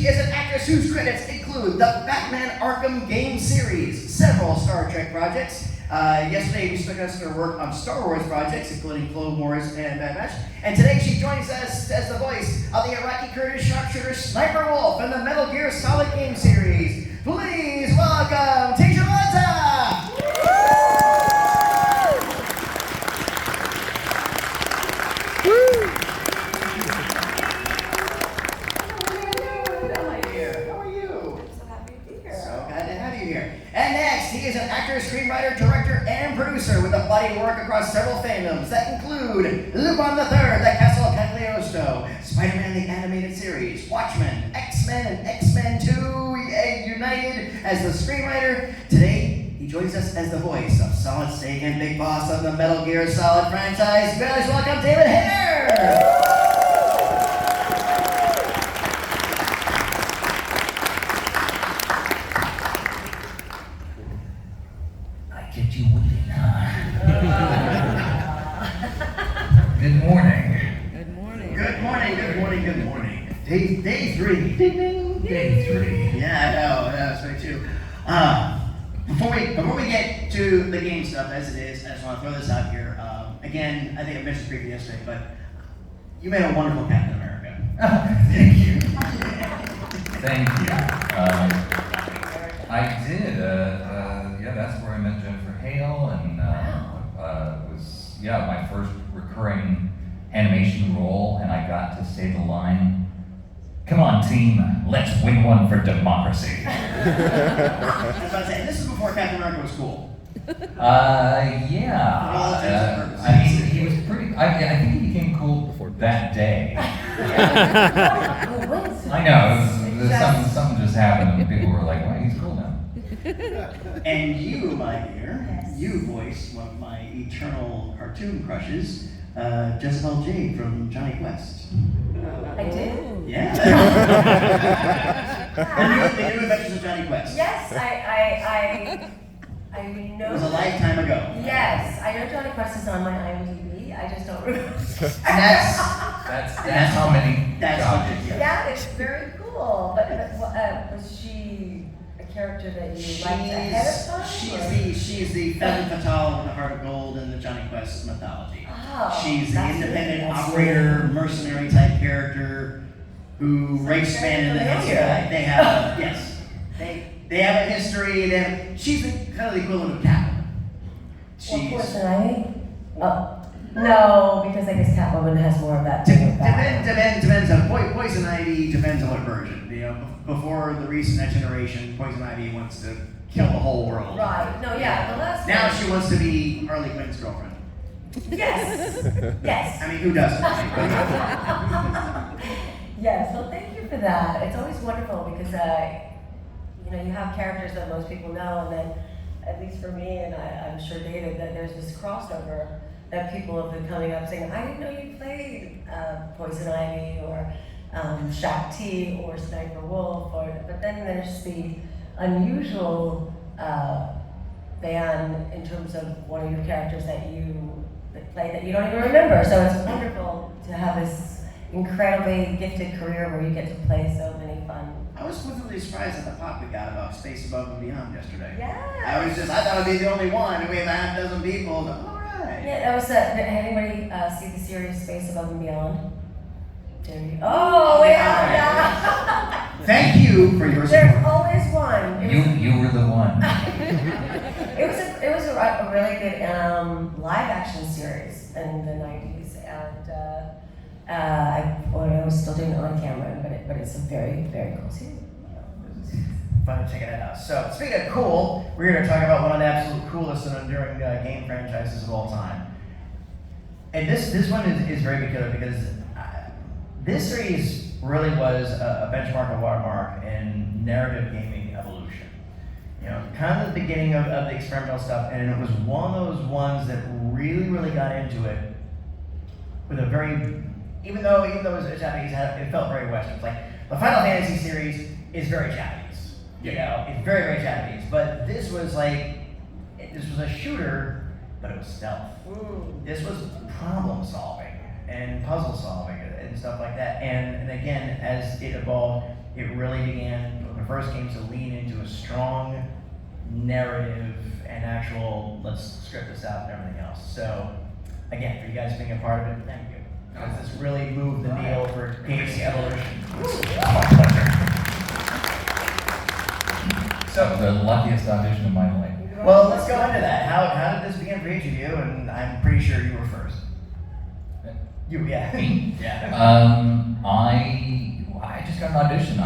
She is an actress whose credits include the Batman Arkham game series, several Star Trek projects. Yesterday we discussed her work on Star Wars projects, including Clone Wars and Bad Batch. And today she joins us as the voice of the Iraqi Kurdish sharpshooter Sniper Wolf in the Metal Gear Solid game series. Please welcome Tasia Valencia! And next, he is an actor, screenwriter, director, and producer with a body of work across several fandoms that include Lupin III, The Castle of Cagliostro, Spider-Man the Animated Series, Watchmen, X-Men, and X-Men 2 United as the screenwriter. Today, he joins us as the voice of Solid Snake and Big Boss of the Metal Gear Solid franchise. Guys, welcome David Hayer! Kept you waiting, huh? Good morning. Good morning. Good morning, good morning, good morning. Day three. Ding, ding. Day 3. Yeah, I know. That's right too. Before we get to the game stuff as it is, I just want to throw this out here. Again, I think I mentioned this briefly yesterday, but you made a wonderful Captain America. Thank you. Thank you. I did. Yeah, that's where I met Jennifer Hale, and was my first recurring animation role, and I got to say the line, "Come on, team, let's win one for democracy." I was about to say, this is before Captain America was cool. Yeah. I mean, he was pretty. I think he became cool that day. I know. Something just happened, and people were like, "Wow, he's cool now." And you, my dear, you voiced one of my eternal cartoon crushes, Jezebel Jade from Johnny Quest. I did? Yeah. The new adventures of Johnny Quest. Yes, I know. It was a lifetime ago. Yes, I know Johnny Quest is on my IMDb. I just don't remember. And that's how many. That's jobs. Yeah, it's very cool. But was she a character that you liked ahead of time? She's the femme fatale with the heart of gold in the Johnny Quest mythology. Oh, She's the independent operator, mercenary type character who rapes men in the head. They have they have a history. She's kind of the equivalent of Catwoman. What Poison Ivy? Oh. No, because I guess Catwoman has more of that too. Depends on Poison Ivy. Depends on what version. Before the recent Next Generation, Poison Ivy wants to kill the whole world. Right. No. Yeah. The last. Now she wants to be Harley Quinn's girlfriend. Yes. Yes. I mean, who doesn't? Yes. Well, thank you for that. It's always wonderful because you have characters that most people know, and then, at least for me, and I'm sure David, that there's this crossover that people have been coming up saying, I didn't know you played Poison Ivy or Shaq-T or Sniper Wolf, but then there's the unusual band in terms of one of your characters that you played that you don't even remember. So it's wonderful to have this incredibly gifted career where you get to play so many fun. I was pleasantly surprised at the pop we got about Space Above and Beyond yesterday. Yeah. I thought I'd be the only one, and we have a half dozen people. All right. Yeah, that was. Did anybody see the series Space Above and Beyond? Oh yeah. Thank you for your support. There's always one. You were the one. It was a really good live action series in the 90s, and I was still doing it on camera, but it's a very, very cool series. Fun to check it out. So, speaking of cool, we're here to talk about one of the absolute coolest and enduring game franchises of all time. And this one is very peculiar because this series really was a benchmark, a watermark in narrative gaming evolution. Kind of the beginning of the experimental stuff, and it was one of those ones that really, really got into it with a very, even though it was Japanese, it felt very Western. It's like the Final Fantasy series is very Japanese. It's very, very Japanese. But this was a shooter, but it was stealth. This was problem solving. and puzzle solving and stuff like that. And again, as it evolved, it really began, the first game, to lean into a strong narrative and actual, let's script this out and everything else. So again, for you guys being a part of it, thank you. Because this really moved the needle for games evolution. So the luckiest audition of my life. Well, let's go into that. How did this begin for each of you? And I'm pretty sure you were first. You, yeah. Me? Yeah. I just got an audition.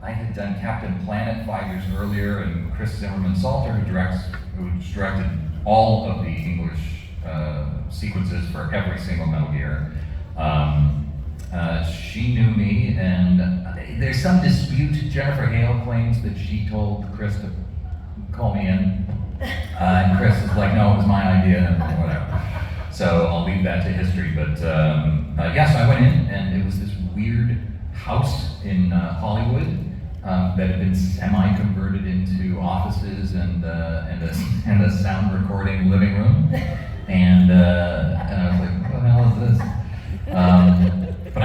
I had done Captain Planet 5 years earlier, and Chris Zimmerman Salter, who directed all of the English sequences for every single Metal Gear. She knew me, and there's some dispute. Jennifer Hale claims that she told Chris to call me in, and Chris is like, no, it was my idea, and whatever. So I'll leave that to history, but so I went in, and it was this weird house in Hollywood that had been semi-converted into offices and a sound recording living room, and I was like, what the hell is this? But I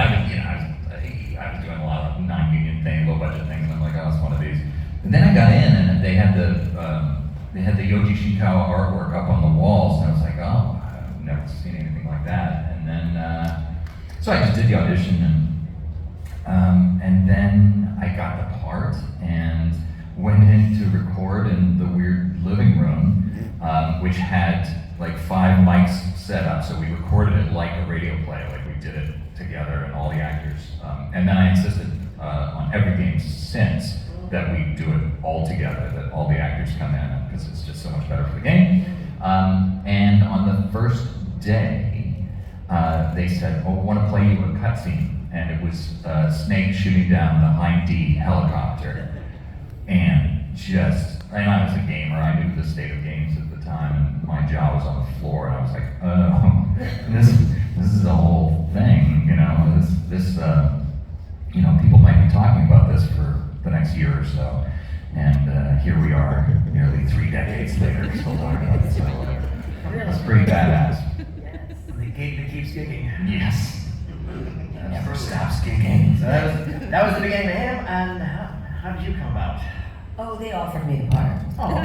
was doing a lot of non-union things, low-budget things, and I'm like, oh, it's one of these. And then I got in, and they had the Yoji Shikawa artwork up on the walls, and I was like, oh, I've never seen anything like that. And then, so I just did the audition, and then I got the part and went in to record in the weird living room, which had like 5 mics set up. So we recorded it like a radio play, like we did it together, and all the actors. And then I insisted on every game since that we do it all together, that all the actors come in, because it's just so much better for the game. And on the first day, they said, oh, we want to play you a cutscene. And it was Snake shooting down the Hind D helicopter. And I was a gamer, I knew the state of games at the time, and my jaw was on the floor, and I was like, oh, this is a whole thing, people might be talking about this for the next year or so. And here we are, nearly 3 decades later, still talking about this. So it's pretty badass. Yes. The gig that keeps gigging. Yes. That never stops gigging. So that was the beginning of him, and how did you come about? Oh, they offered me the part. Oh.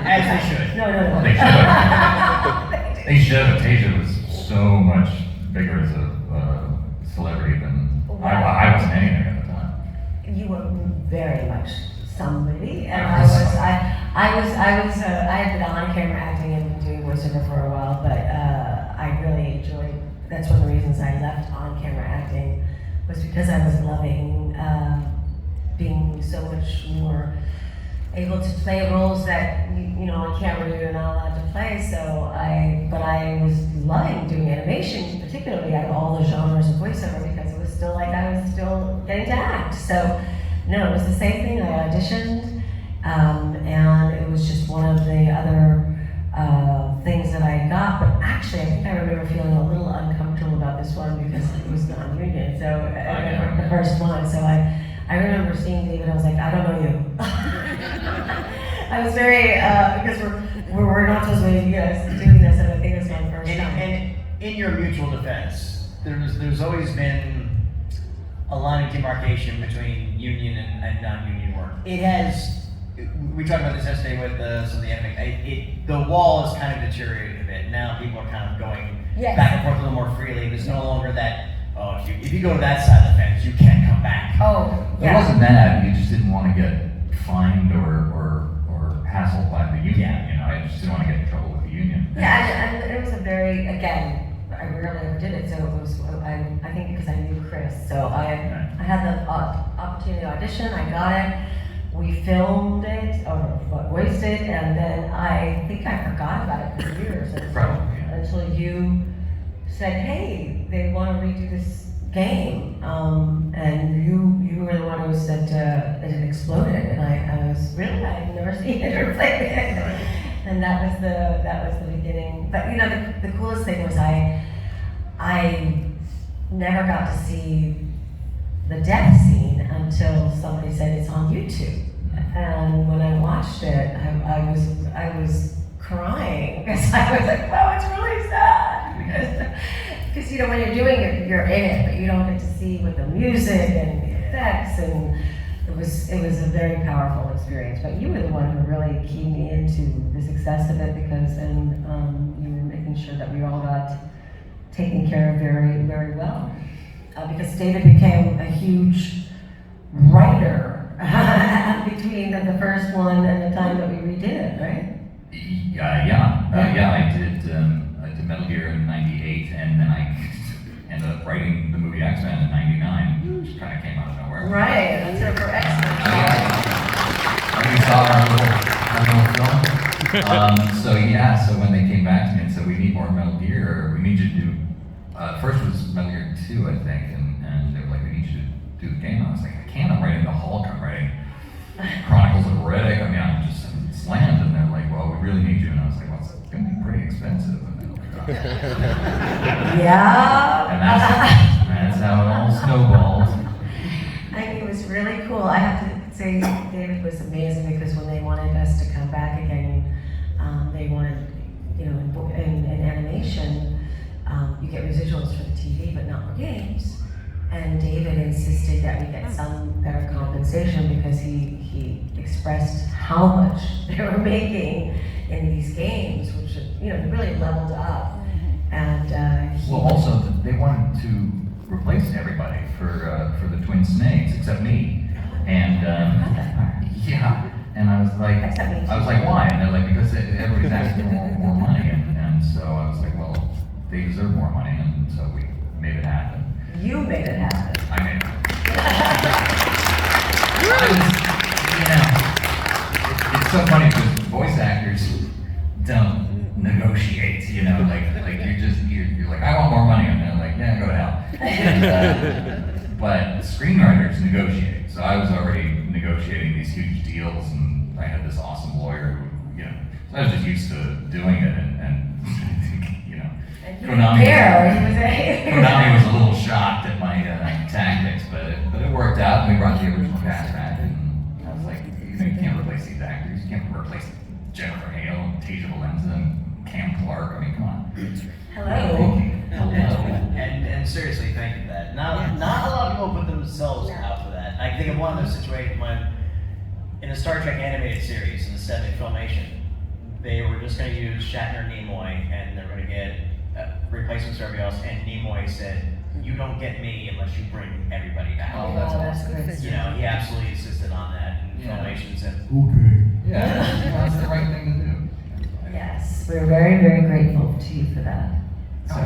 As they should. No. They should have. They should have. Tasia was so much bigger as a celebrity than I wasn't anything at the time. You were very much somebody, and I had been on camera acting and doing voiceover for a while, but I really enjoyed. That's one of the reasons I left on camera acting, was because I was loving being so much more able to play roles that on camera you're not allowed to play. But I was loving doing animation, particularly out of all the genres of voiceover, because it was still like I was still getting to act. So no, it was the same thing. I auditioned, and it was just one of the other things that I got. But actually, I think I remember feeling a little uncomfortable about this one because it was non-union. So the first one. So I remember seeing David. I was like, I don't know you. I was very because we're not supposed to be doing this, and I think it was my first time. And in your mutual defense, there's always been a line of demarcation between union and non-union work. It has. We talked about this yesterday with some of the anime. The wall has kind of deteriorated a bit. Now people are kind of going back and forth a little more freely. There's no longer that. Oh, if you go to that side of the fence, you can't come back. Oh, It wasn't that. You just didn't want to get fined or hassled by the union. I just didn't want to get in trouble with the union. Yeah, and it was a very, again, I rarely ever did it, so it was, I think because I knew Chris, so I had the opportunity to audition, I got it, we filmed it, or voiced it, and then I think I forgot about it for years until you said, hey, they want to redo this game, and you were the one who said it exploded, and I was really, I had never seen it or played it, and that was the beginning. But the coolest thing was I never got to see the death scene until somebody said it's on YouTube, and when I watched it, I was crying because I was like, wow, it's really sad. Because you know, when you're doing it, you're in it, but you don't get to see with the music and the effects, and it was a very powerful experience. But you were the one who really keyed me into the success of it, because then you were making sure that we all got taken care of very, very well. Because David became a huge writer between the first one and the time that we redid it, right? I did Metal Gear in '98, and then I ended up writing the movie X-Men in '99, which kind of came out of nowhere. Right, that's it for X-Men. We saw our little film. So when they came back to me and said, we need more Metal Gear, we need you to do, first was Metal Gear 2, I think, and they were like, we need you to do the game. I was like, I can't, I'm writing the Hulk, I'm writing Chronicles of Riddick, I'm just slammed, and they're like, well, we really need you, and I was like, well, it's going to be pretty expensive. Yeah. And that's how it all snowballed. I think it was really cool. I have to say, David was amazing, because when they wanted us to come back again, they wanted, you know, in animation, you get residuals for the TV, but not for games. And David insisted that we get some better compensation, because he expressed how much they were making in these games, which, you know, really leveled up. And well, also they wanted to replace everybody for the Twin Snakes, except me. And and I was like, why? And they're like, because everybody's asking for more money, and so I was like, well, they deserve more money, and so we made it happen. You made it happen. I made it happen. It's so funny because voice actors don't negotiate, you know, like you're like, I want more money, and they're like, yeah, go to hell. But screenwriters negotiate, so I was already negotiating these huge deals, and I had this awesome lawyer who, you know, so I was just used to doing it, and you know, Konami was a little shocked at my tactics, but it worked out, and we brought the original cast back, and I was like, you can't replace these actors, you can't replace Jennifer Hale, and Tasia Valencia, and Cam Clark. I mean, come on. Hello. And seriously, thank you for that. Not a lot of people put themselves out for that. I think of one of those situations when, in the Star Trek animated series, in the 70s Filmation, they were just going to use Shatner and Nimoy, and they were going to get replacements for everybody else, and Nimoy said, you don't get me unless you bring everybody back. Oh, that's awesome. You know, he absolutely insisted on that, and Filmation said, okay. Yeah, that's the right thing to do. Yes, we're very, very grateful to you for that. So,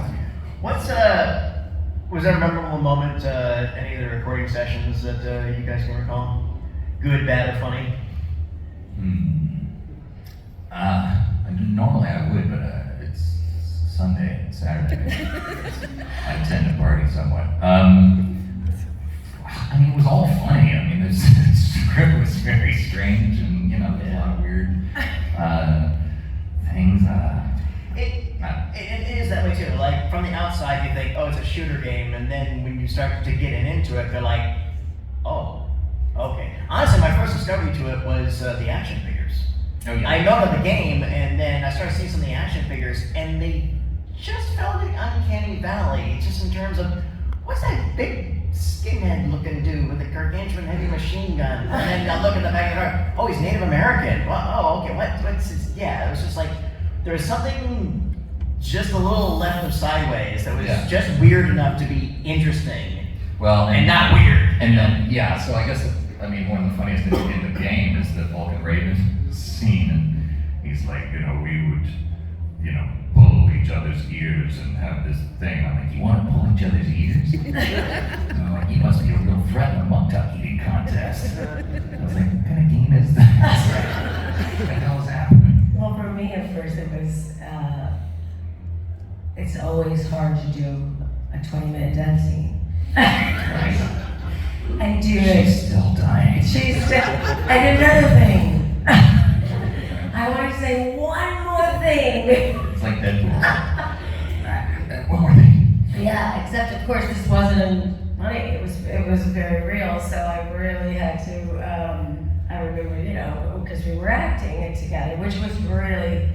was there a memorable moment, any of the recording sessions that you guys can recall? Good, bad, or funny? Normally I would, but it's Sunday and Saturday. I tend to party somewhat. I mean, it was all funny. I mean, the script was very strange, and you know, there's a lot of weird things. It is that way too. Like from the outside, you think, oh, it's a shooter game, and then when you start to get into it, they're like, oh, okay. Honestly, my first discovery to it was the action figures. Oh, yeah. I know the game, and then I started seeing some of the action figures, and they just felt the uncanny valley. Just in terms of what's that big skinhead looking dude with a gargantuan heavy machine gun? And then I look at the back of the car. Oh, he's Native American. Well, oh, okay. What's his? Yeah, it was just like there was something just a little left of sideways that was just weird enough to be interesting. Well, and not weird. And then so I guess one of the funniest things in the game is the Vulcan Raven scene, and he's like, you know, we would, you know, pull each other's ears and have this thing. I'm like, you want to pull each other's ears? Like, you must be a real threat in a mug duck eating contest. I was like, what kind of game is that? What the hell is happening? Well, for me at first it was, it's always hard to do a 20-minute death scene. And do it. She's still dying. And another thing. I want to say one more thing. It's like Deadpool. One more thing. Yeah, except of course this wasn't money. It was very real. So I really had to. I remember, you know, because we were acting it together, which was really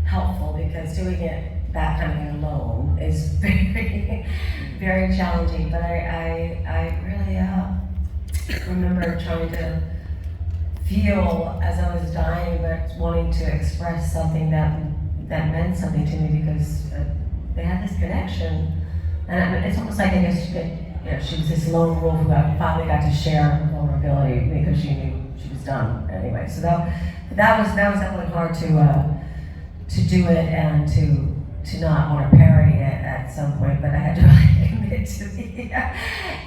helpful because doing it that kind of thing alone is very, very challenging. But I really remember trying to feel as I was dying, but wanting to express something that meant something to me because they had this connection. And it's almost like I guess she was this lone wolf who finally got to share her vulnerability because she knew she was done anyway. So that was definitely hard to do it and to not want to parody it at some point, but I had to really commit to the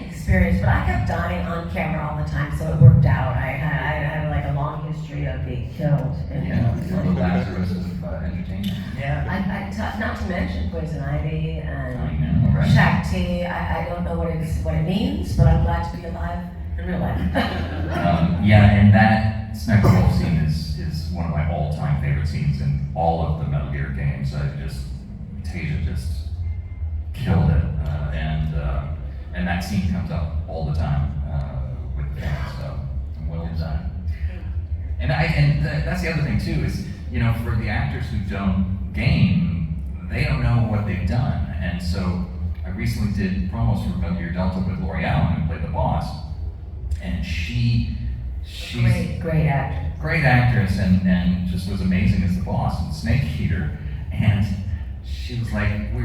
experience. But I kept dying on camera all the time, so it worked out. I had like a long history of being killed. The Lazarus of entertainment. Yeah. Not to mention Poison Ivy and I know, right? Shakti. I don't know what it means, but I'm glad to be alive in real life. And that Sniper Wolf scene is one of my all-time favorite scenes in all of the Metal Gear games. Tasia just killed it, and that scene comes up all the time with the fans. So well done. And that's the other thing too is for the actors who don't game, they don't know what they've done, and so I recently did promos for Metal Gear Delta with Lori Allen, who played the boss, and she's great actor. Great actress, and just was amazing as the boss in Snake Eater. And she was like, we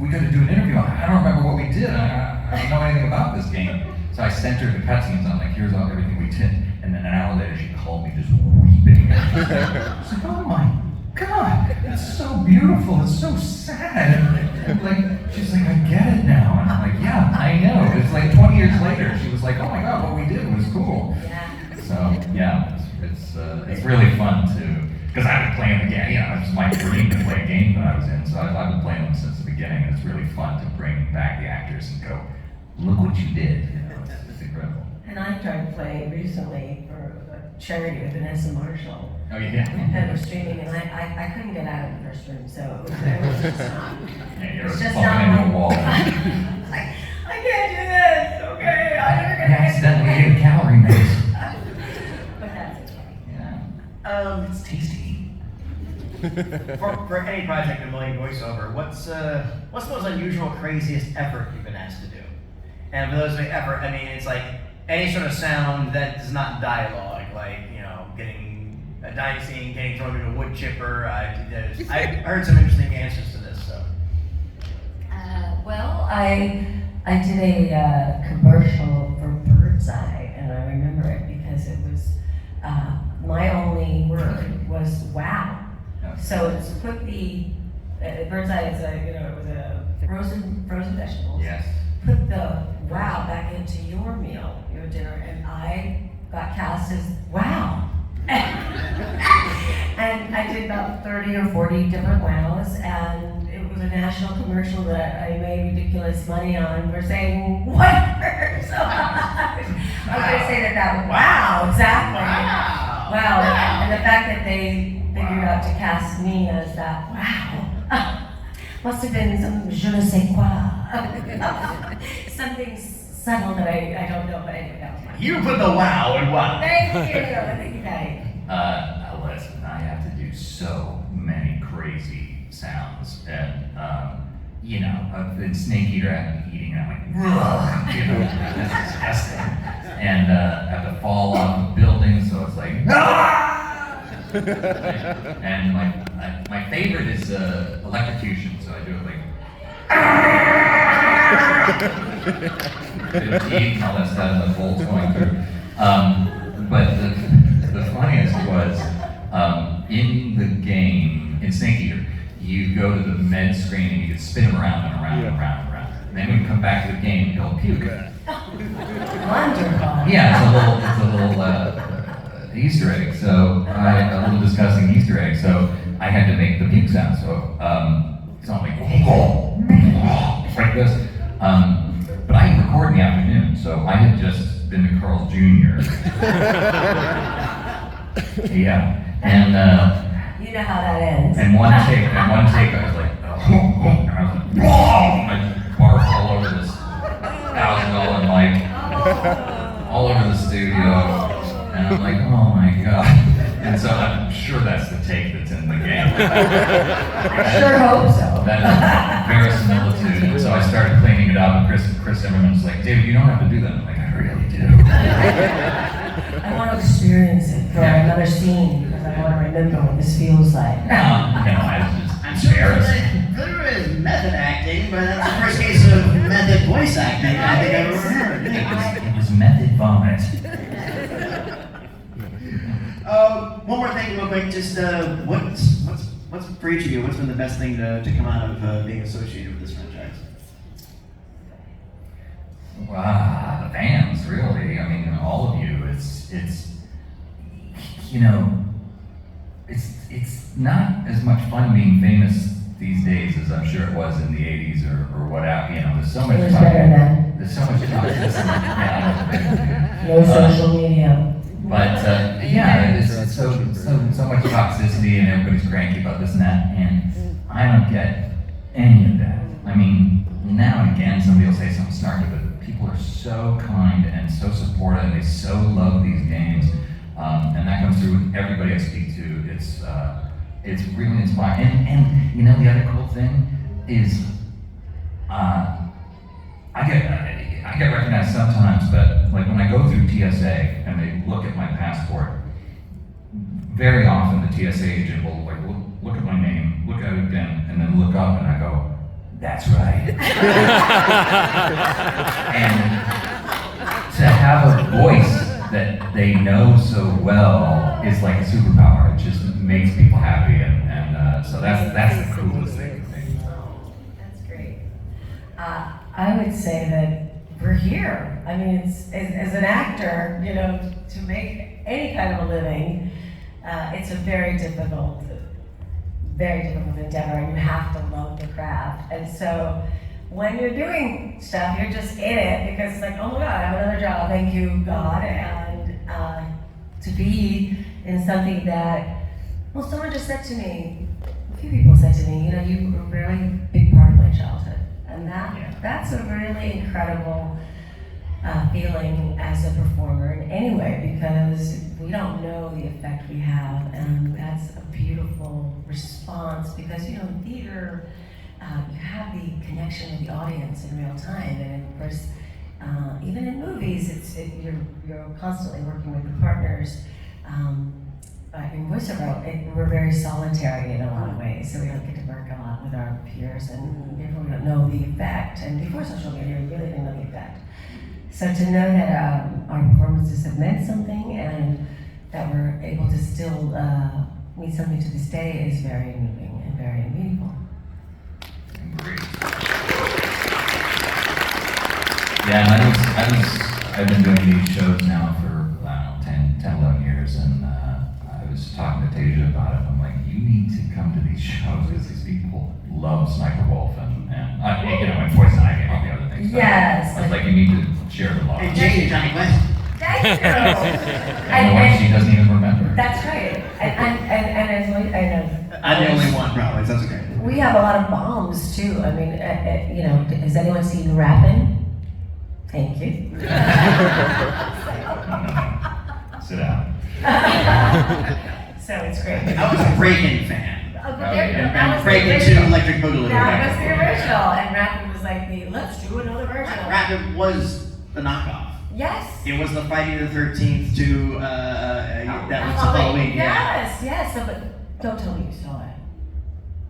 got to do an interview. I don't remember what we did. I don't know anything about this game. So I sent her the cutscenes. I'm like, here's everything we did. And then an hour later, she called me just weeping. She's like, oh my God, it's so beautiful. It's so sad. And she's like, I get it now. And I'm like, yeah, I know. It's like 20 years later. She was like, oh my God, what we did was cool. Yeah. So yeah, it's really fun too. Because I've been playing the game, it was my dream to play a game that I was in, so I've been playing them since the beginning, and it's really fun to bring back the actors and go, look what you did. It's incredible. And I tried playing recently for a charity with Vanessa Marshall. Oh yeah. And we're streaming, and I couldn't get out of the first room, so it was just not. Yeah, you're It's just bumping not into a wall. like, I can't do this, okay? I'm never gonna Accidentally ate a calorie mix. But that's okay. Yeah. It's tasty. For any project involving voiceover, what's the most unusual, craziest effort you've been asked to do? And for those with effort, I mean it's like any sort of sound that is not dialogue, like getting a dying scene, getting thrown in a wood chipper. I've heard some interesting answers to this. So. Well, I did a commercial for Birdseye, and I remember it because it was my only word was wow. So it's put the Birdseye is it was a frozen vegetables. Yes. Put the wow back into your meal, your dinner, and I got cast as wow. And I did about 30 or 40 different wows, and it was a national commercial that I made ridiculous money on for saying one word. So I was going to say that wow, exactly. Wow. And the fact that they figured out to cast me as that wow must have been some je ne sais quoi. Something subtle that I don't know, but anyway, that was my. You put the wow in wow. Thank you, Patty. Listen, I have to do so many crazy sounds, and in Snake Eater, I've been eating, and I'm like, that's disgusting. And I have to fall off the building, so it's like, and my favorite is electrocution, so I do it like, the teeth and all that stuff, the bolts going through. But the funniest was, in the game, in Snake Eater, you go to the med screen and you can spin him around and around and around and around. And then when you come back to the game, he'll puke. Wonderful. Yeah, it's a little Easter egg. So a little disgusting Easter egg. So I had to make the puke sound. So it's not like like this. But I record in the afternoon, so I had just been to Carl's Jr. Yeah, and you know how that ends. and one take, I was like, and I was like, I barfed all over this $1,000 mic, all over the studio, and I'm like, oh my God. And so I'm sure that's the take that's in the game. I sure hope so. That is verisimilitude. And so I started cleaning it up, and Chris Zimmerman's like, David, you don't have to do that. I'm like, I really do. I want to experience it for another scene because I want to remember what this feels like. I'm sure there is method acting, but that's the first case of method voice acting I think I've ever heard. It was method vomit. One more thing real quick, just what's for each of you, what's been the best thing to come out of being associated with this franchise? Wow, the fans, really. I mean, all of you. It's not as much fun being famous these days as I'm sure it was in the 80s or whatever. There's so much. It was better then. There's so much toxicity. No social media. But it's so much toxicity and everybody's cranky about this and that, and I don't get any of that. I mean, now and again somebody will say something snarky, but people are so kind and so supportive, and they so love these games, and that comes through with everybody I speak to. It's really inspiring. And the other cool thing is, I get recognized sometimes, but like when I go through TSA and they look at my passport, very often the TSA agent will like look at my name, look at it again, and then look up and I go, that's right. And to have a voice that they know so well is like a superpower. It just makes people happy, and so that's the coolest thing for me. That's great. I would say that we're here. I mean, as an actor, to make any kind of a living, it's a very difficult endeavor, and you have to love the craft. And so when you're doing stuff, you're just in it because it's like, oh my God, I have another job, thank you, God. And to be in something that, well, someone just said to me, a few people said to me, you were a really big part of my childhood. And that's a really incredible feeling as a performer in any way, because we don't know the effect we have, and that's a beautiful response because, in theater, you have the connection with the audience in real time, and of course, even in movies, you're constantly working with the partners. In voiceover, we're very solitary in a lot of ways, so we don't get to work a lot with our peers, and therefore we don't know the effect. And before social media, we really didn't know the effect. So to know that our performances have meant something, and that we're able to still mean something to this day is very moving and very meaningful. Yeah, and I've been doing these shows now for, 10, 11 years, and I was talking to Tasia about it. I'm like, you need to come to these shows because these people love Sniper Wolf, and and Poison Ivy and all the other things. Yes. I was like, you need to share the love. And Jane, Johnny West. Thank you. And the one she doesn't even remember. That's right. And as I know. I'm the only one, probably. That's okay. We have a lot of bombs too. I mean, has anyone seen Rappin'? Thank you. Sit down. So it's great. I was a Reagan fan. That was Reagan the 2 original. Electric Boogaloo. That was the original, and Rappin' was like let's do another version. Rappin' was the knockoff. Yes. It was the Friday the 13th to that was Halloween. Yes. So, but don't tell me you saw it.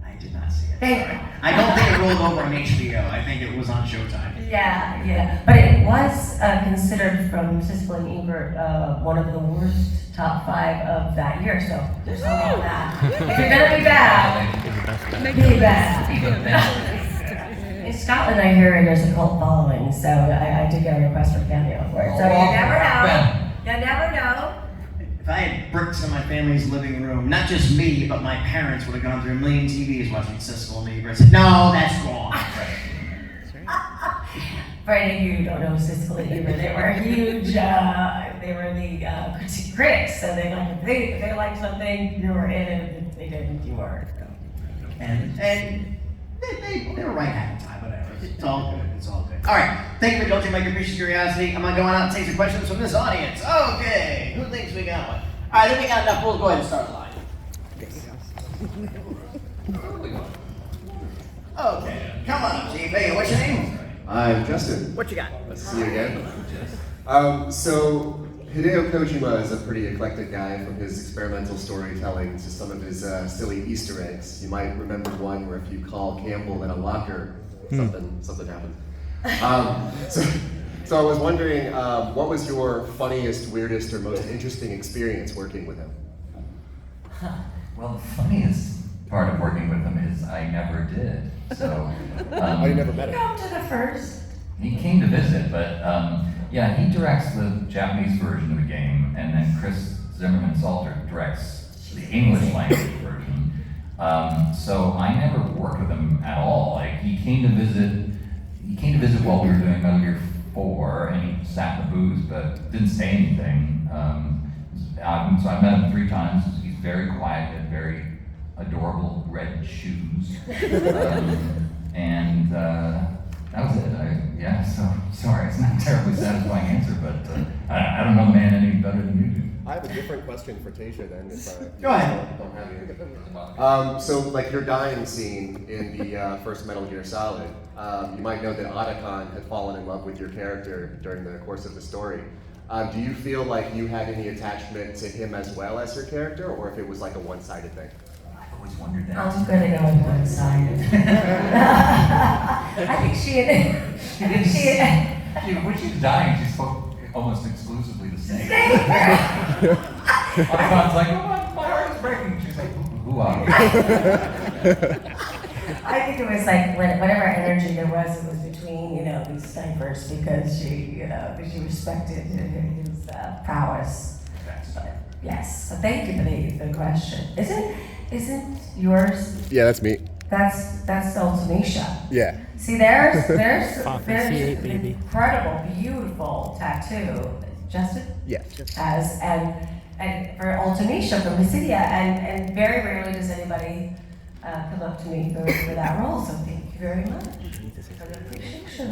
I did not see it. Thank Sorry. you. I don't think it rolled over on HBO. I think it was on Showtime. Yeah. But it was considered from Siskel and Ebert one of the worst top 5 of that year. So there's no all that. If you're gonna be bad, be bad. In Scotland, I hear there's a cult following, so I did get a request for a cameo for it. So you never know. You never know. If I had bricks in my family's living room, not just me, but my parents would have gone through a million TVs watching Siskel and Ebert and said, no, that's wrong. For any of you who don't know Siskel and Ebert, they were huge, they were the critics, so if they liked something, you were in it, if they didn't, you weren't. And they were right half the time, whatever. It's all good. It's all good. All right. Thank you for indulging my capricious curiosity. I'm going to go on out and take some questions from this audience. Okay. Who thinks we got one? Alright, I think we got enough. We'll go ahead and start the line. Okay, come on up, Chief. Hey, what's your name? I'm Justin. What you got? Nice to see you again. So Hideo Kojima is a pretty eclectic guy, from his experimental storytelling to some of his silly Easter eggs. You might remember one where if you call Campbell in a locker, something happens. So I was wondering, what was your funniest, weirdest, or most interesting experience working with him? Well, the funniest part of working with him is I never did. So, Oh, you never met him? Come to the first. he came to visit, but yeah, he directs the Japanese version of the game, and then Chris Zimmerman-Salter directs the English language version. So I never worked with him at all. Like he came to visit while we were doing Metal Gear 4, and he sat in the booth, but didn't say anything. So I met him 3 times. He's very quiet, had very adorable red shoes, and that was it. So sorry, it's not a terribly satisfying answer, but I don't know the man any better than you do. I have a different question for Tasia then, if Go ahead. don't have you. So like your dying scene in the first Metal Gear Solid, you might know that Otacon had fallen in love with your character during the course of the story. Do you feel like you had any attachment to him as well as your character, or if it was like a one-sided thing? I've always wondered that. I'm gonna go with one-sided. I think When she's dying, she spoke almost exclusively the same. Otacon's like, oh, my heart is breaking. She's like, who are you? I think it was like whatever energy there was, it was between, these snipers, because she respected his prowess. But yes, so thank you for the question. Isn't yours? Yeah, that's me. That's Ultimacia. Yeah. See, there's C8, baby. incredible, beautiful tattoo, Justin Yeah. has, and for Ultimacia from Pisidia, and very rarely does anybody come up to me for that role. So thank you very much for the appreciation.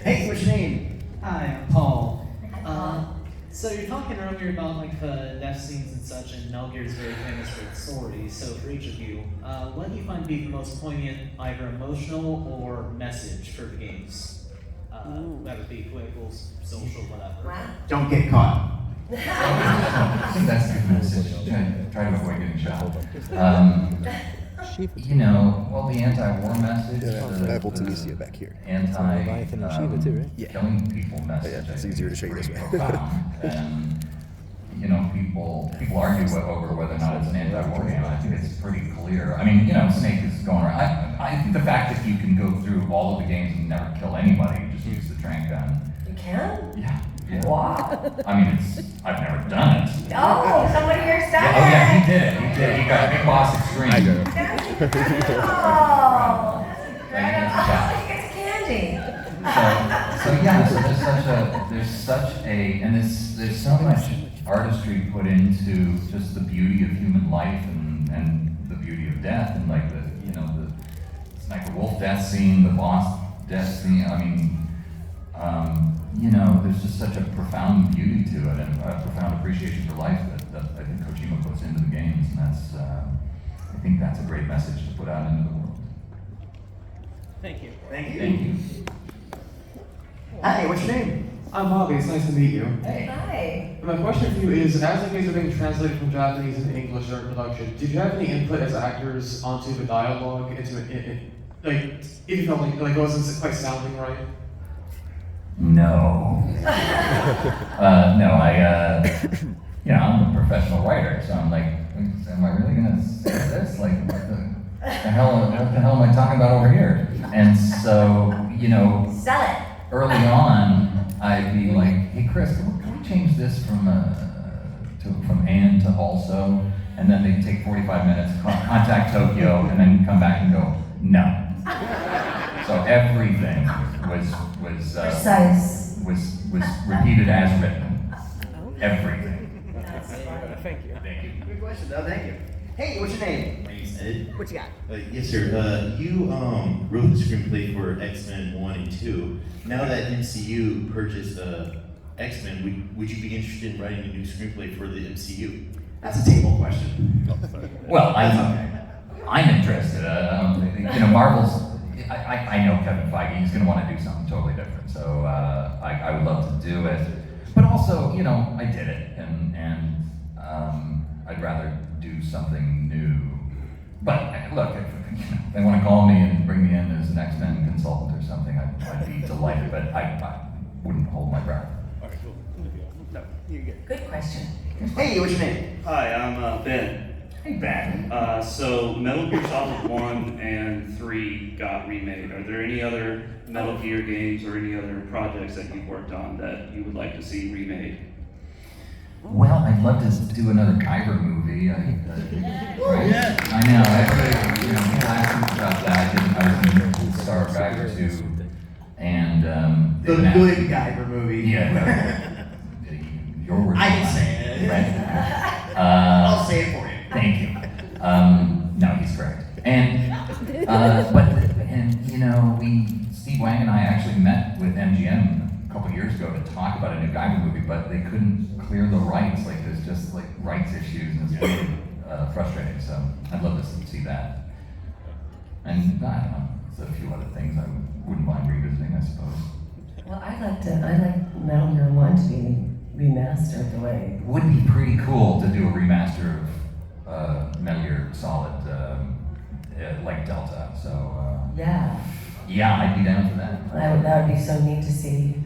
Hey, what's your name? Hi, I'm Paul. So you're talking earlier about like the death scenes and such, and Metal Gear is very famous for its story. So for each of you, what do you find to be the most poignant, either emotional or message for the games? Whether it be political, social, whatever. Wow. Don't get caught. I think that's a good message. Try to avoid getting shot. Well, the anti-war message, I have Ultimacia back here. Leviathan and Shiva too, right? Yeah. Killing people message. Yeah, it's easier to show you this way. And people argue over whether or not it's an anti-war game. I think it's pretty clear. I mean, Snake is going around. I think the fact that you can go through all of the games and never kill anybody, just use the trank gun. You can? Yeah. Wow. I mean, I've never done it. Oh, somebody here's done Oh yeah, it. he did it. He got Big Boss Extreme. I did it. That's incredible. He gets candy. There's so much artistry put into just the beauty of human life and the beauty of death, and like the Sniper Wolf death scene, the boss death scene. I mean, there's just such a profound beauty to it, and a profound appreciation for life that I think Kojima puts into the games, and I think that's a great message to put out into the world. Thank you. Thank you. Thank you. Hi, what's your name? I'm Bobby, it's nice to meet you. Hey. Hi. My question for you is, as the games are being translated from Japanese into English during production, did you have any input as actors onto the dialogue, into like, if you felt like it wasn't quite sounding right? No. I'm a professional writer, so I'm like, am I really gonna say this? Like, what the hell am I talking about over here? And so, Sell it. early on, I'd be like, hey Chris, can we change this from and to also? And then they'd take 45 minutes, contact Tokyo, and then come back and go, no. So everything was Precise. was repeated as written. Everything. Thank you. Thank you. Good question, though. Thank you. Hey, what's your name? My name's Ed. What you got? Yes, sir. You wrote the screenplay for X-Men 1 and 2. Now that MCU purchased X-Men, would you be interested in writing a new screenplay for the MCU? That's a table question. Well, I'm interested. Marvel's. I know Kevin Feige. He's going to want to do something totally different. So I would love to do it. But also, I did it, and I'd rather do something new. But look, if they want to call me and bring me in as an X-Men consultant or something, I'd be delighted. But I wouldn't hold my breath. All right, cool. No, you're good. Good question. Hey, what's your name? Hi, I'm Ben. Hey, Ben. So Metal Gear Solid 1 and 3 got remade. Are there any other Metal Gear games or any other projects that you've worked on that you would like to see remade? Well, I'd love to do another Guyver movie. Right? I know. Everybody, people ask me about that. I was in the star of Guyver 2, and The good Guyver movie. Yeah. Your words. I can say it. Right. I'll say it for you. Thank you. No, he's correct. And Steve Wang and I actually met with MGM a couple years ago to talk about a new Guyver movie, but they couldn't clear the rights. Like there's just like rights issues, and it's really frustrating. So I'd love to see that. And I don't know, there's a few other things I wouldn't mind revisiting, I suppose. Well, I'd like Metal Gear 1 to be remastered the way. It would be pretty cool to do a remaster of Metal Gear Solid, like Delta. So Yeah. yeah, I'd be down for that. That would be so neat to see,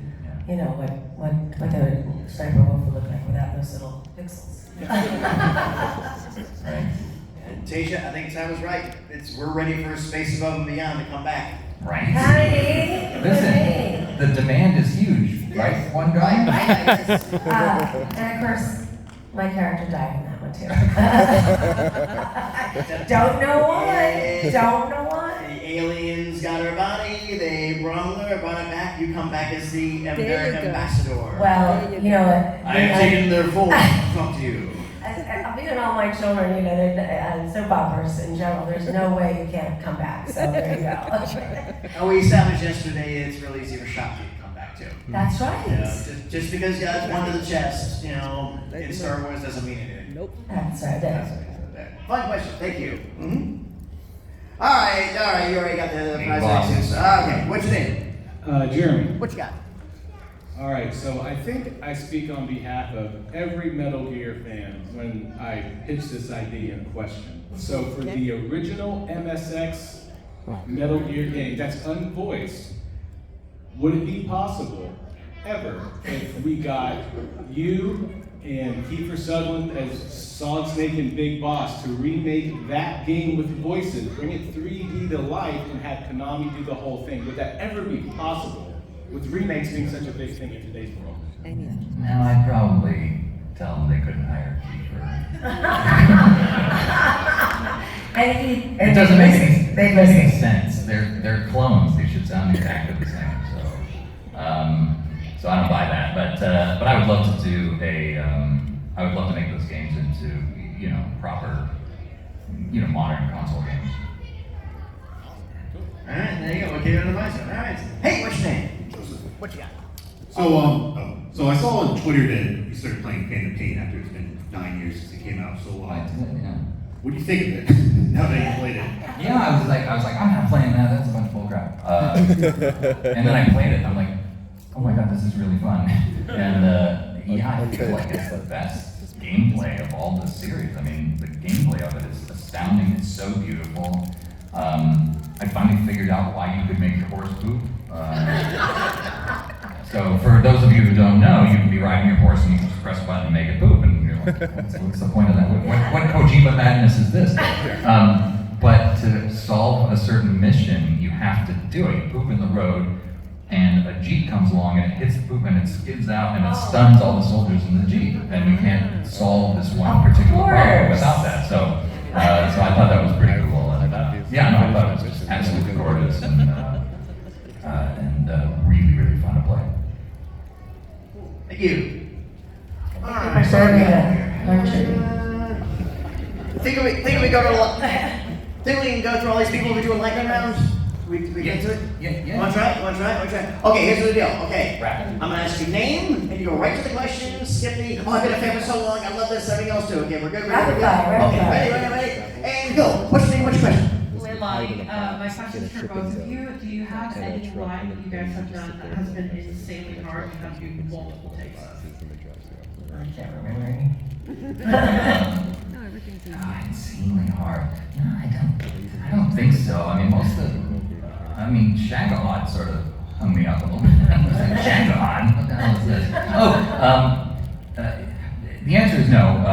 what the sniper wolf would look like without those little pixels. Right. And Tasia, I think Sam was right. We're ready for Space Above and Beyond to come back. Right. Hey! Listen, the demand is huge, right? One guy. And of course, my character died in that one too. Don't know why. Don't know why. The aliens got her body, they brought her back. You come back as the American ambassador. Well, you know what? I have taken their full talk to you. Being all my children, they're soap operas in general, there's no way you can't come back. So there you go. And we established yesterday it's really easy for Shopkey to come back too. That's right. Just because you got one to the chest, in Star Wars doesn't mean anything. Nope. That's right. Fun question. Thank you. Mm-hmm. All right. You already got the Hey, prize. boss. Okay. What's your name? Jeremy. What you got? All right, so I think I speak on behalf of every Metal Gear fan when I pitch this idea in question. So for the original MSX Metal Gear game that's unvoiced, would it be possible ever if we got you and Kiefer Sutherland as Solid Snake and Big Boss to remake that game with voices, bring it 3D to life, and have Konami do the whole thing? Would that ever be possible? With remakes being such a big thing in today's world. Now I'd probably tell them they couldn't hire Kiefer. It doesn't make any sense. They're clones. They should sound exactly the same. So I don't buy that. But I would love to do I would love to make those games into proper modern console games. All right. There you go. Okay, on the mic. All right. Hey, what's your name? What you got? So I saw on Twitter that you started playing Phantom Pain after it's been 9 years since it came out. So I did, yeah. what do you think of it now that you played it? Yeah, I was like, I'm not playing that. That's a bunch of bullcrap. And then I played it. And I'm like, oh my god, this is really fun. And I feel like it's the best gameplay of all the series. I mean, the gameplay of it is astounding. It's so beautiful. I finally figured out why you could make your horse poop. So for those of you who don't know, you can be riding your horse and you just press a button and make it poop, and you're like, what's the point of that? What Kojima madness is this? But to solve a certain mission, you have to do it. You poop in the road, and a jeep comes along and it hits the poop and it skids out and it stuns all the soldiers in the jeep, and you can't solve this one particular problem without that. So I thought that was pretty cool. And, I thought it was just absolutely gorgeous and really, really fun to play. Thank you. All right. Think we can go through all these people who do a lightning round? We get to it? Yeah. Wanna try? Okay, here's the deal. Okay. Right. I'm gonna ask you name, and you go right to the question, skip the, oh, I've been a fan for so long, I love this, everything else too. Okay, we're good, Rapid fire. Okay, ready? And go. What's your name, what's your question? My question is for both of you. Do you have any line that you guys have done that has been insanely hard and have you multiple takes? I can't remember any. Insanely hard. No, I don't think so. I mean, Shagahod sort of hung me up a little bit. Shagahod? What the hell is this? The answer is no.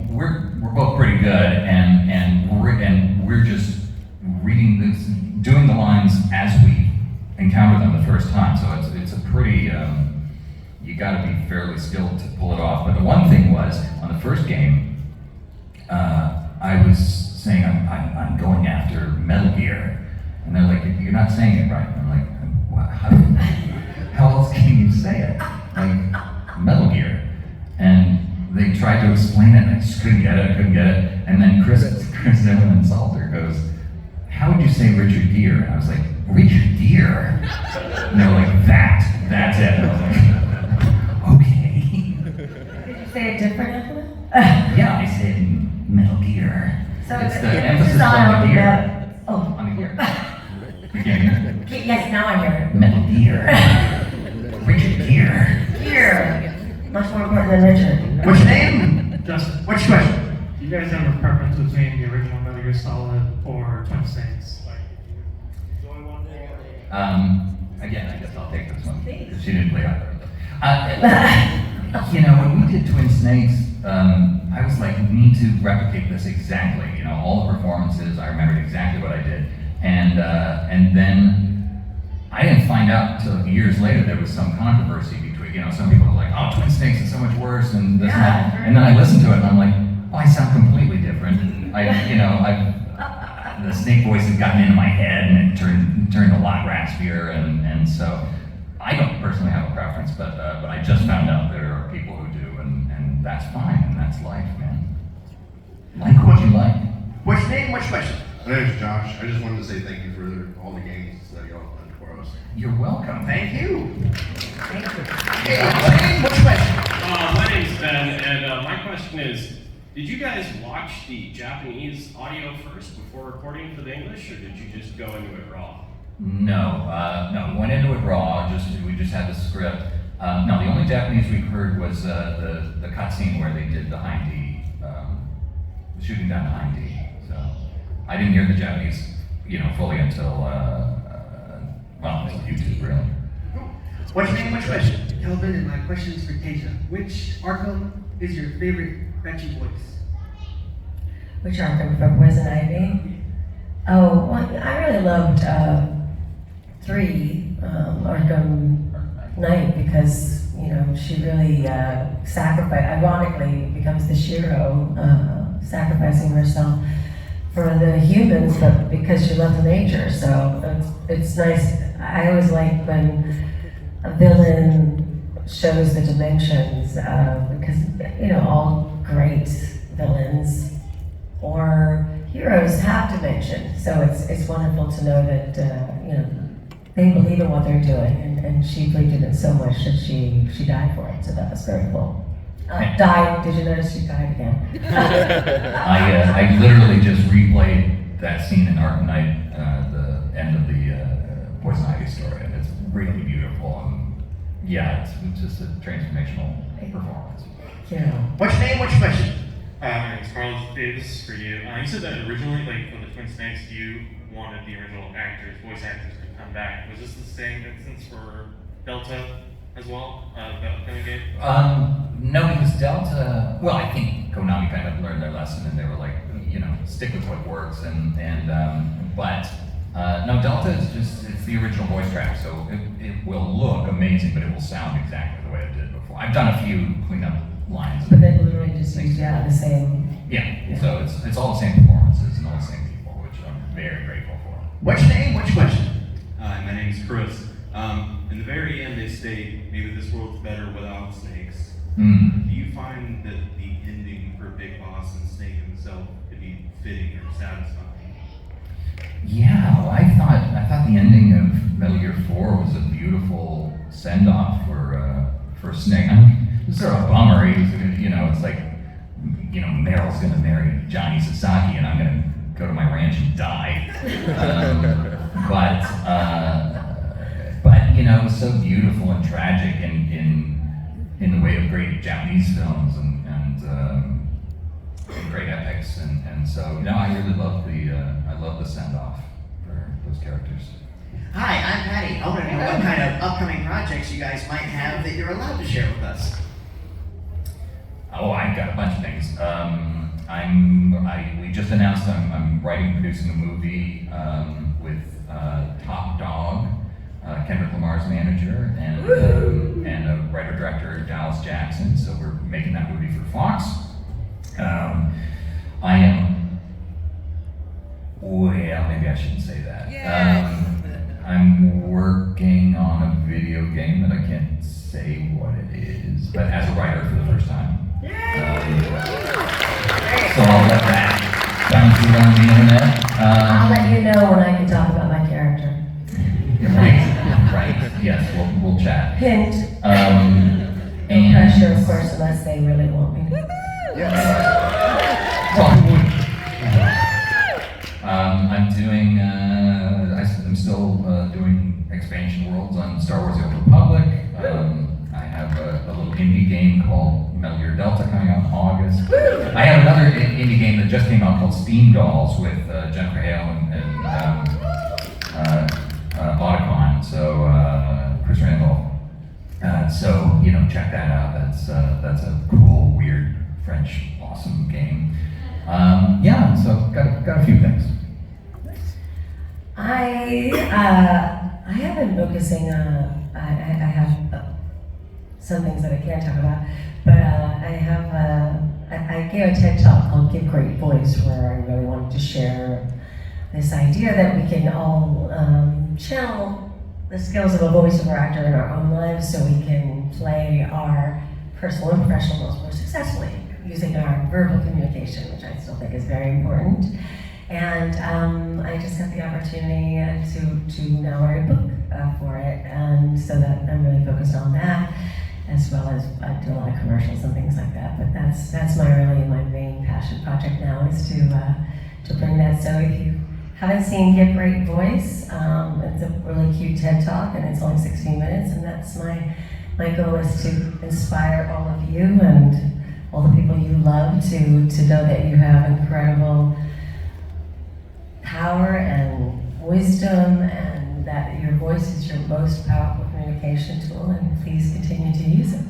We're both pretty good, and we're just reading this, doing the lines as we encounter them the first time. So it's a pretty. You got to be fairly skilled to pull it off. But the one thing was, on the first game, I was saying I'm going after Metal Gear, and they're like, you're not saying it right. And I'm like, how else can you say it? Like Metal Gear, and they tried to explain it, and I just couldn't get it. And then Chris Zimmerman Salter goes, how would you say Richard Gere? And I was like, Richard Gere? And they were like, that's it. And I was like, okay. Did you say it different after that? Yeah, I said Metal Gear. So it's the it's emphasis on the gear. Oh. On the gear. You can't hear it? Yes, now I hear it. Metal Gear. Richard Gere. Here. Much more important than Richard. What's your name? Justin, What's your question? do you guys have a preference between the original Metal Gear Solid or Twin Snakes? Again, I guess I'll take this one, because she didn't play either of them. When we did Twin Snakes, I was like, we need to replicate this exactly. All the performances, I remembered exactly what I did. And then I didn't find out until years later there was some controversy between, some people were like, oh, Twin Snakes is so much worse, and this and that. And then I listened to it, and I'm like, oh, I sound completely different. The snake voice had gotten into my head, and it turned a lot raspier, and so I don't personally have a preference, but I just found out there are people who do, and that's fine, and that's life, man. Like what you like. What's your name, what's your question? My name is Josh. I just wanted to say thank you for all the games that y'all have done for us. You're welcome. Thank you. Thank you. Okay, what's your name, what's your question? My name's Ben, and my question is, did you guys watch the Japanese audio first before recording for the English, or did you just go into it raw? No, we went into it raw, we just had the script. No, the only Japanese we heard was the cutscene where they did the Hind-D, shooting down the Hind-D. So I didn't hear the Japanese, fully until YouTube, really. What's your name, what's your question? Kelvin, and my question is for Tasia. Which Arkham is your favorite Betchy voice? Which Arkham from Poison Ivy? Oh, well, I really loved 3, Arkham Knight, because she really ironically becomes the Shiro, sacrificing herself for the humans, but because she loves nature. So it's nice. I always like when a villain shows the dimensions, because all great villains or heroes have dimension. So it's wonderful to know that they believe in what they're doing, and she believed in it so much that she died for it. So that was very cool. Died? Did you notice she died again? I literally just replayed that scene in Arkham Knight, the end of the Poison Ivy story, and it's really beautiful. And yeah, it's just a transformational performance. Yeah. What's your name, what's your question? My name is Carlos. This is for you. You said that originally, for the Twin Snakes, you wanted the original voice actors to come back. Was this the same instance for Delta as well, the upcoming game? No, because Delta, well, I think Konami kind of learned their lesson, and they were like, stick with what works, but no, Delta is it's the original voice track, so it will look amazing, but it will sound exactly the way it did before. I've done a few cleanup lines. But they literally just use the same. Yeah, so it's all the same performances and all the same people, which I'm very grateful for. What's your name, what's your question? Hi, my name's Chris. In the very end, they state maybe this world's better without snakes. Mm. Do you find that the ending for Big Boss and Snake himself could be fitting or satisfying? Yeah, well, I thought the ending of Metal Gear 4 was a beautiful send-off for Snake. I mean, it's sort of a bummer. He was, it's like, Meryl's gonna marry Johnny Sasaki, and I'm gonna go to my ranch and die. But it was so beautiful and tragic in the way of great Japanese films and great epics, and so I really love the send-off for those characters. Hi, I'm Patty. I want to know what kind of upcoming projects you guys might have that you're allowed to share with us. Oh, I've got a bunch of things. We just announced I'm writing and producing a movie with Top Dog, Kendrick Lamar's manager, and a writer-director, Dallas Jackson. So we're making that movie for Fox. Maybe I shouldn't say that. I'm working on a video game that I can't say what it is, but as a writer for the first time. So I'll let that bounce around the internet. I'll let you know when I can talk about my character. Right. Yes, we'll chat. Hint. And pressure, of course, unless they really want me to. I'm still doing expansion worlds on Star Wars: The Old Republic. I have a little indie game called Metal Gear Delta coming out in August. I have another indie game that just came out called Steam Dolls with Jennifer Hale and Otacon, so Chris Randolph. So check that out. That's a cool, weird, French, awesome game. So got a few things. I have been focusing. I have some things that I can't talk about, but I gave a TED talk called "Give Great Voice," where I really wanted to share this idea that we can all channel the skills of a voiceover actor in our own lives, so we can play our personal and professional roles more successfully using our verbal communication, which I still think is very important. And I just got the opportunity to now write a book for it, and so that I'm really focused on that, as well as I do a lot of commercials and things like that. But that's my main passion project now, is to bring that. So if you haven't seen Give Great Voice, it's a really cute TED Talk, and it's only 16 minutes, and that's my goal is to inspire all of you and all the people you love to know that you have incredible power and wisdom, and that your voice is your most powerful communication tool, and please continue to use it.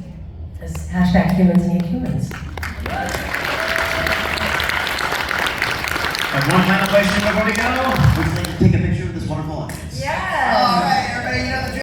As #humans need humans. And one final question before we go. Would you like to take a picture with